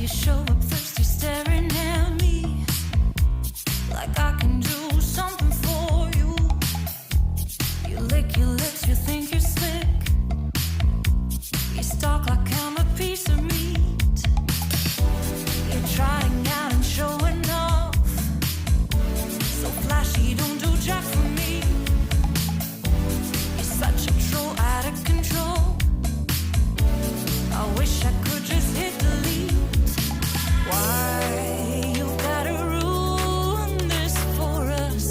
You show up thirsty, staring at me like I can do something for you. You lick your lips, you think you're slick. You stalk like I'm a piece of meat. You're trying out and showing off, so flashy, don't do jack for me. You're such a troll, out of control. I wish I could just hit delete. Why you gotta ruin this for us?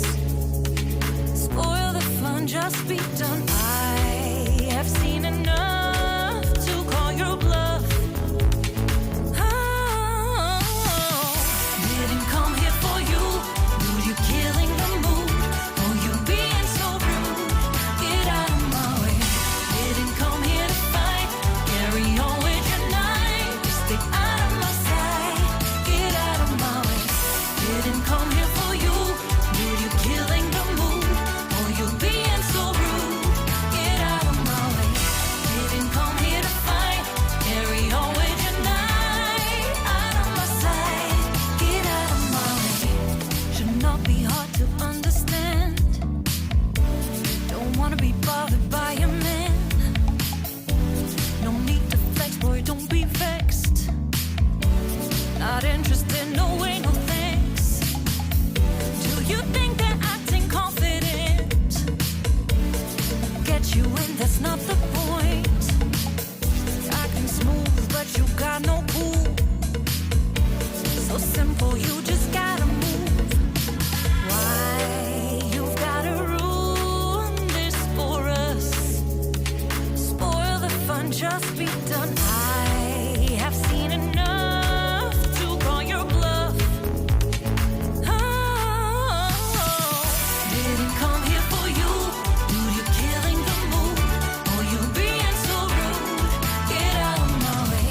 Spoil the fun, just be done. I have seen enough to call your bluff. Oh, didn't come here for you. Dude, you killing the mood. Oh, you being so rude. Get out of my way. Didn't come here to fight. Carry on with your night. Stay out of my sight. Get out of my way. Didn't come here for you. Dude, you killing the mood. Oh, you being so rude. Get out of my way. Didn't come here to fight. Carry on with your night. Out of my sight. Get out of my way. Should not be hard to understand. Don't wanna be bothered by a man. No need to flex, boy, don't be vexed. Not interested, no way, no thanks. Do you think that acting confident get you in? That's not the point. Acting smooth, but you got no cool. So simple, you just gotta move. Why you've gotta ruin this for us? Spoil the fun, just be done. I have seen enough to call your bluff. Oh, didn't come here for you. Dude, you're killing the mood. Oh, you being so rude. Get out of my way.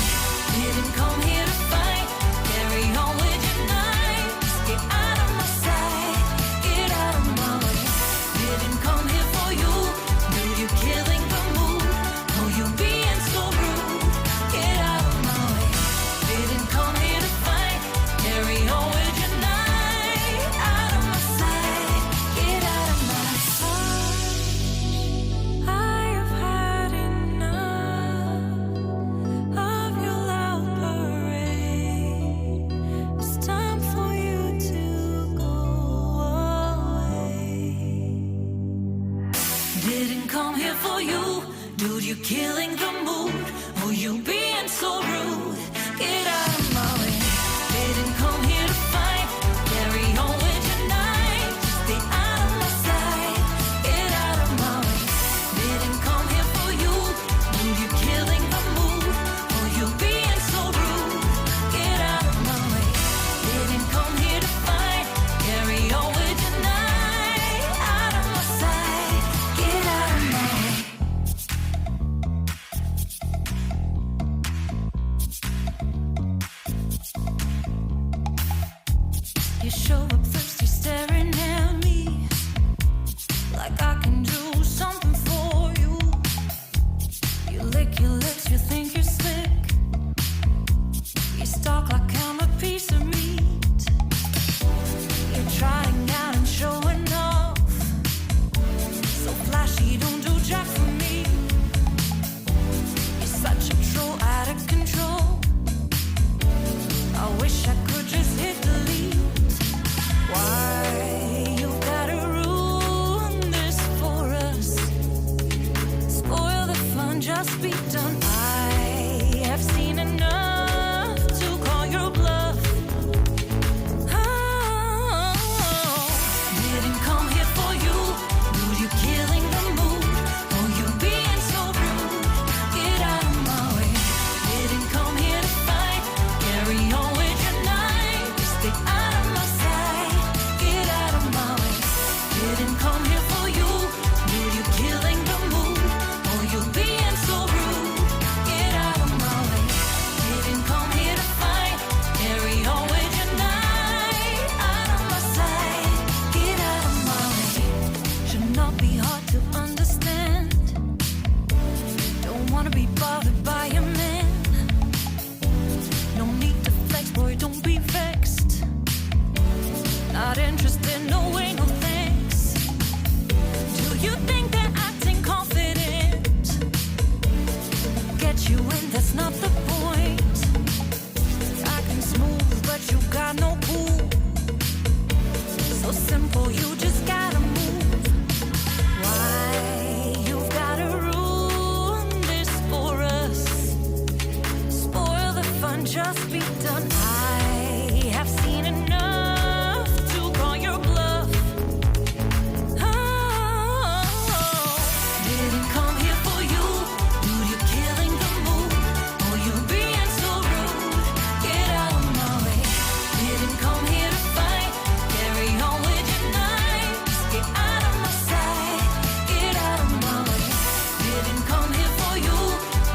Didn't come here to fight. Carry on with your night. Just get out of my sight. Get out of my way. Didn't come here for you. Dude, you're killing the mood. Oh, you being so rude. Get out of my way. Didn't come here to fight. Carry on with your night. Out of my sight. Get out of my sight. I have had enough of your loud parade. It's time for you to go away. Didn't come here for you. Dude, you're killing the mood. Oh, you being so rude. Get out of my way. Didn't come here to fight. Carry on with your night. Just stay out of my sight. Get out of my way. Didn't come here for you. Dude, you're killing the mood. Oh, you being so rude. Get out of my way. Didn't come here to fight. Carry on with your night. Out of my sight. Get out of my way. You show up thirsty, staring at me like I can do something for you. You lick your lips, you think you're slick. You stalk like I'm a piece of meat. You're trying out and showing off, so flashy, don't do jack for me. You're such a troll, out of control. I wish I could just hit delete. you in, that's not the point. Acting smooth, but you got no cool. So simple, you just gotta move. Why you've gotta ruin this for us? Spoil the fun, just be done. I have seen enough to call your bluff. Oh, didn't come here for you. Dude, you're killing the mood. Oh, you being so rude. Get out of my way. Didn't come here to fight. Carry on with your night. Just get out of my sight. Get out of my way. Didn't come here for you.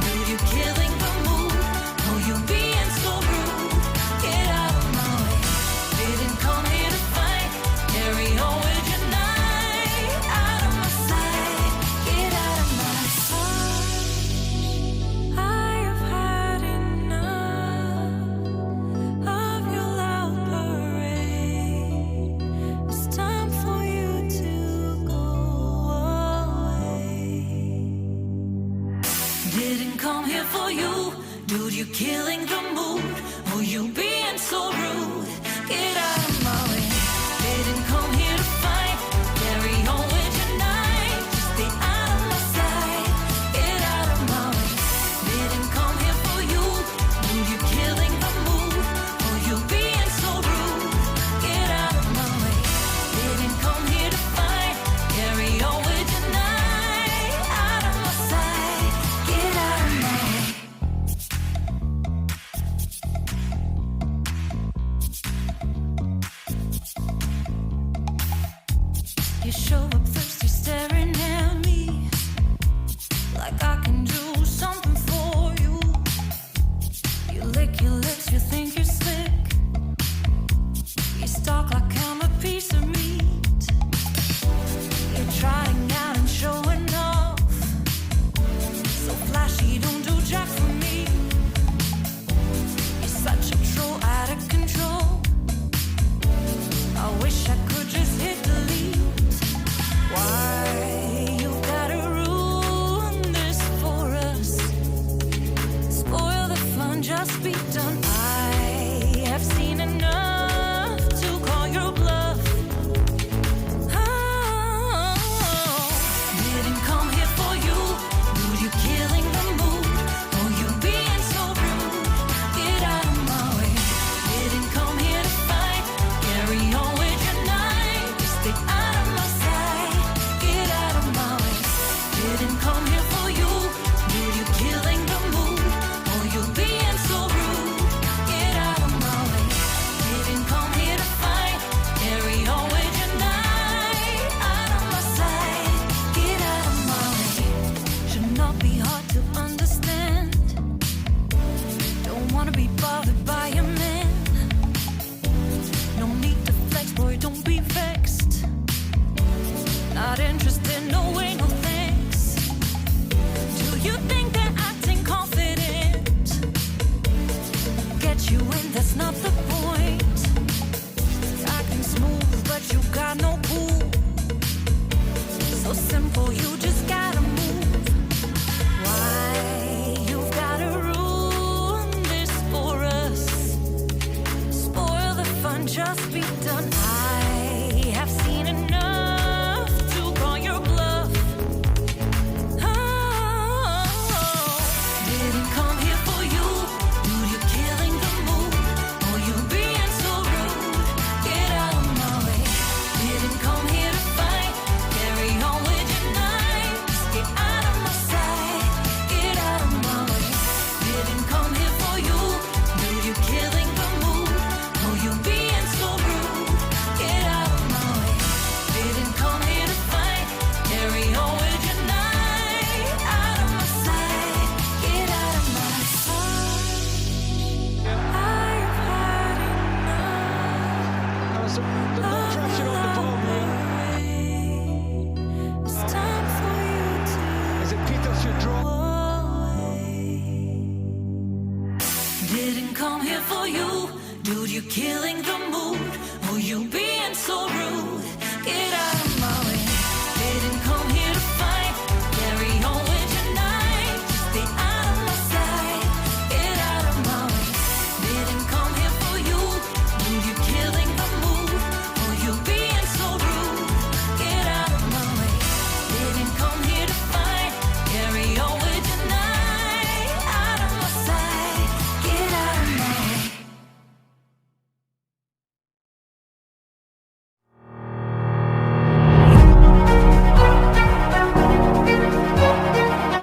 Dude, you're killing the mood. Oh, you being so rude. Get out of my way. Didn't come here to fight. Carry on with your night. Out of my sight. Get out of my sight. I have had enough of your loud parade. It's time for you to go away. Didn't come here for you. Dude, you're killing the mood. Oh, you being so rude. Get out of my way. Didn't come here to fight. Carry on with your night. Just stay out of my sight. Get out of my way. Didn't come here for you. Dude, you're killing the mood. Oh, you being so rude. Get out of my way. Didn't come here to fight. Carry on with your night. Out of my sight. Get out of my way. You show up thirsty, staring at me like I can do something for you. You lick your lips, you think you're slick. You stalk like I'm a piece of meat. You're trying out and showing off. So flashy, don't do jack for me. You're such a troll, out of control. I wish I could just hit delete. Why you gotta ruin this for us? Spoil the fun, just be done. I have seen enough to call your bluff. Oh, didn't come here for you. Dude, you're killing the mood. Oh, you being so rude. Get out of my way. Didn't come here to fight. Carry on with your night. Just stay out of my sight. Get out of my way. Didn't come here for you. Dude, you're killing the mood. Oh, you being so rude. Get out of my way. Didn't come here to fight. Carry on with your night. Out of my sight. Get out of my way. Should not be hard to understand. Don't wanna be bothered by a man. No need to flex, boy, don't be vexed. Not interested, no way, no thanks. Do you think they're acting confident? Get you in, that's not the point. Acting smooth, but you got no cool. So simple, you just gotta move. Why you've gotta ruin this for us? Spoil the fun, just be done. I have seen enough to call your bluff. Oh, didn't come here for you. Dude, you're killing the mood. Oh, you being so rude. Get out of my way. Didn't come here to fight. Carry on with your night. Just get out of my sight. Get out of my way. Didn't come here for you. Dude, you're killing the mood. Oh, you being so rude. Get out of my way. Didn't come here to fight. Carry on with your night. Out of my sight. Get out of my sight. I've had enough. The more pressure on the ball here. It's time for you to Is it Peter should draw? go away. Didn't come here for you. Dude, you're killing the mood. Oh, you being so rude. Get out of